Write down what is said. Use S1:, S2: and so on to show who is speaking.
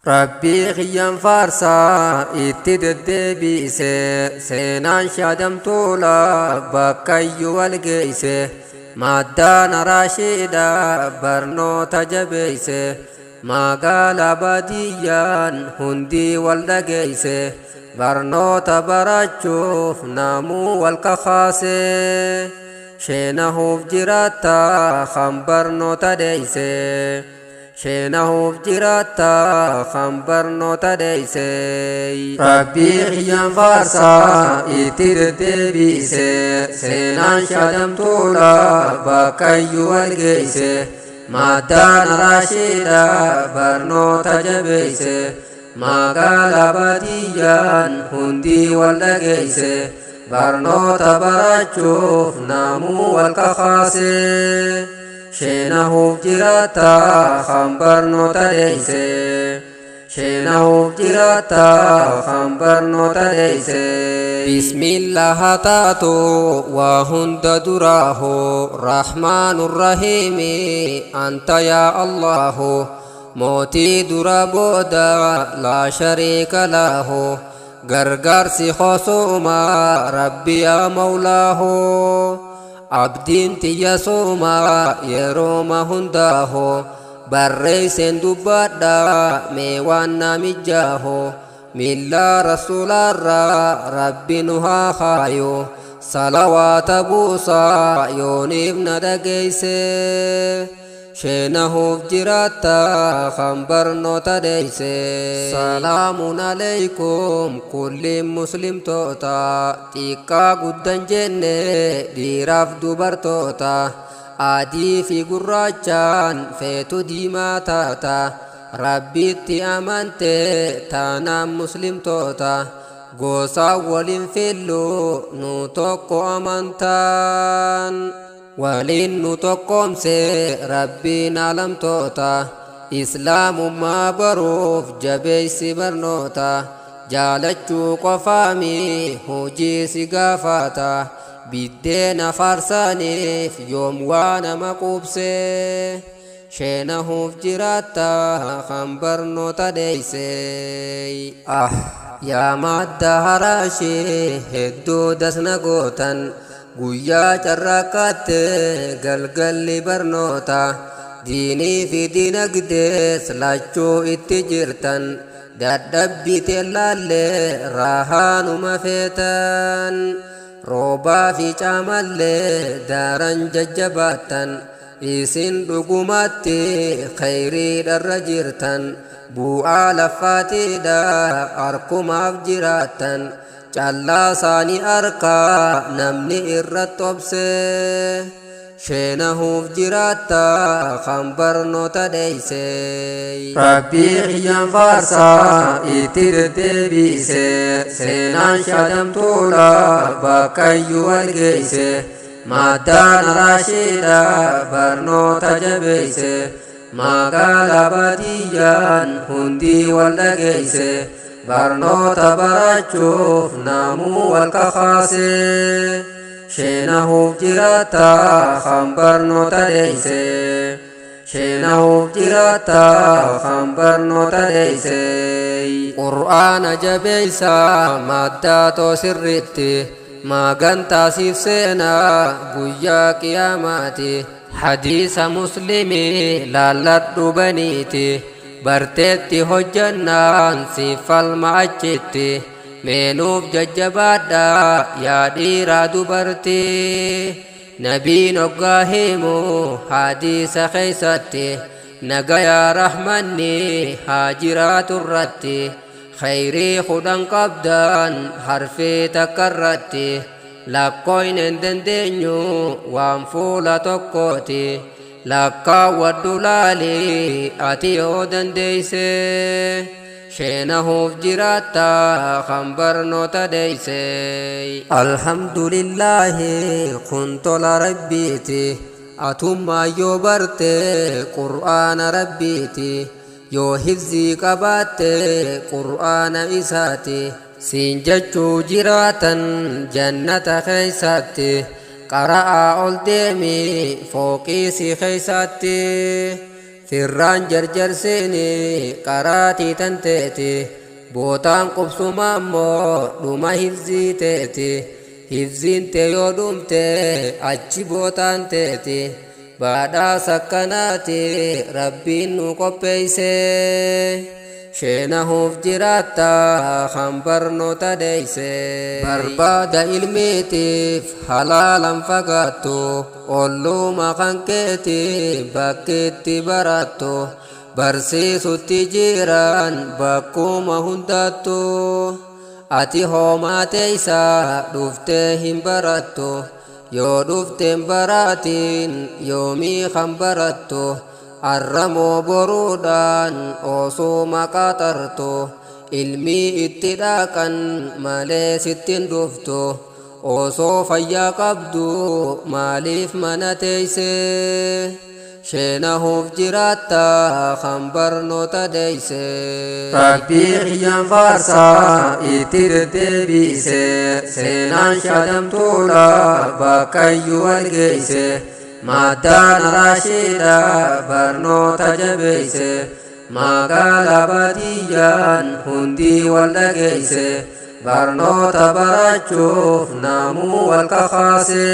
S1: ربي خيام فارسا اتدد بيسه سينان شادم طولا بكي والقيسه مادان راشدا برنو تجبيسه ما قال بديان هندي والدقيسه برنو تبرجوف نامو والكخاسه شينه فجراتا خمبرنو تديسه شينه فجراتا خمبرنو تديسي ربي خيام فارسا اتدد بيسي سينان شادم طولا بكي والقيسي مادان راشدا برنو تجبيسي ما قال بديان هندي والدقيسي برنو تبرجوف نامو والكخاسي شينه فجراتا خمبرنو تديسي شينه فجراتا خمبرنو تديسي بسم الله تاتو وهند دراه رحمن الرحيم أنت يا الله موتي درابودا لا شريك له غرغر خصوما ربي يا مولاه عبدين تيسوما يروما هنداه بريسن دبادا ميوانا مجاهو ملا رسول ربي نها خايو صلوات بوسا يوني ابن دقيسي شينه فجراتا خمبرنو تديسي سلام عليكم كل مسلم توتا تيكا قدن جنة ديراف دوبر توتا آدي في قراجان فيتو ديما تاتا ربي تي أمانت تانا مسلم توتا قوسا ولين فيلو نوتوكو أمانتان ولين نتقوم سي ربي نعلم توتا إسلام ما بروف جبيس برنوتا جالچو قفامي هجي سقافاتا بدينا فرساني في يوم وانا مقوبسي شينه فجراتا خمبرنو تديسي يا مادة هراشي هدو دسنا قوتن guyyaa carraaqaatti galgalli barnoota diinii fi diinagdees laachuu itti jirtan dadhabbiite laallee raahaanuma feetan roobaa fi caamallee daaran jajjabaattan isin dhugumatti khayriidharra jirtan bu'aa laffaatiidha arkumaaf jiraattan callaa saanii arkaa namni irratti obse sheenahuuf jiraatta kan barnoota dheeyse rabbii xiyyaan faarsaa itti deddeebise seenaan shaadamtuudha bakkayyuu walgeeyse maaddaan araashiidha barnoota jabeeyse magaalaa baadiyyaan hundii wal dhageeyse barnoota barachuuf namuu wal kakaase sheenahuuf jiraata kan barnoota dheeyse sheenahuuf jiraata kan barnoota dheeyse qur'aana jabeeysa maddaatoo sirritti maagantaasiif seenaa guyyaa qiyaamaati hadiisa muslimii laalladhu baniiti barteetti hojjannaan si falma achitti meenuuf jajjabaadha yaa dhiiraa dubartii nabiin oggaa himu hadiisa keeysatti nagayaa rahmanni haa jiraatu irratti khayrii kudhan qabdan harfii takka irratti lakkooyn hin dandeenyu waan fuula tokkooti lakkaawwadhu laali ati yoo dandeeyse sheenahuuf jiraatta kan barnoota dheeyse alhamdulillaahi kun tola rabbiiti atummaa yoo barte qur'aana rabbiiti yoo hifzii qabaatte qur'aana isaati siin jechuu jiraatan jannata keeysatti qara'aa ol deemi fooqii si keeysatti firraan jarjarseeni qaraatii tan teeti bootaan qubsuma ammoo dhuma hifzii teeti hifziin tee yoo dhumte achi bootaan teeti baadhaas akkanaati rabbiin nu qopheeyse sheenahuuf jiraatta kan barnoota deeyse barbaada ilmiitiif halaalan fagaattu olluma kan keeti bakkeetti barattu barsiisutti jiran bakkuma hundattu ati hoomaa teeysa dhuftee hin barattu yoo dhufteen baraatiin yoomii kan barattu arramoo boruudhaan osoo maqaaxartu ilmii itti dhaqan malee sittin dhuftu osoo fayyaa qabdu maaliif mana teeyse sheenahuuf jiraatta kan barnoota deeyse rabbii xiyyaan faarsaa itti deddeebiise seenaan shadamtuudha bakkayyuu walgeeyse maddaan araashiidha barnoota jabeeyse magaalaa baadiyyaan hundii wal dhageeyse barnoota barachuuf namuu wal kakaase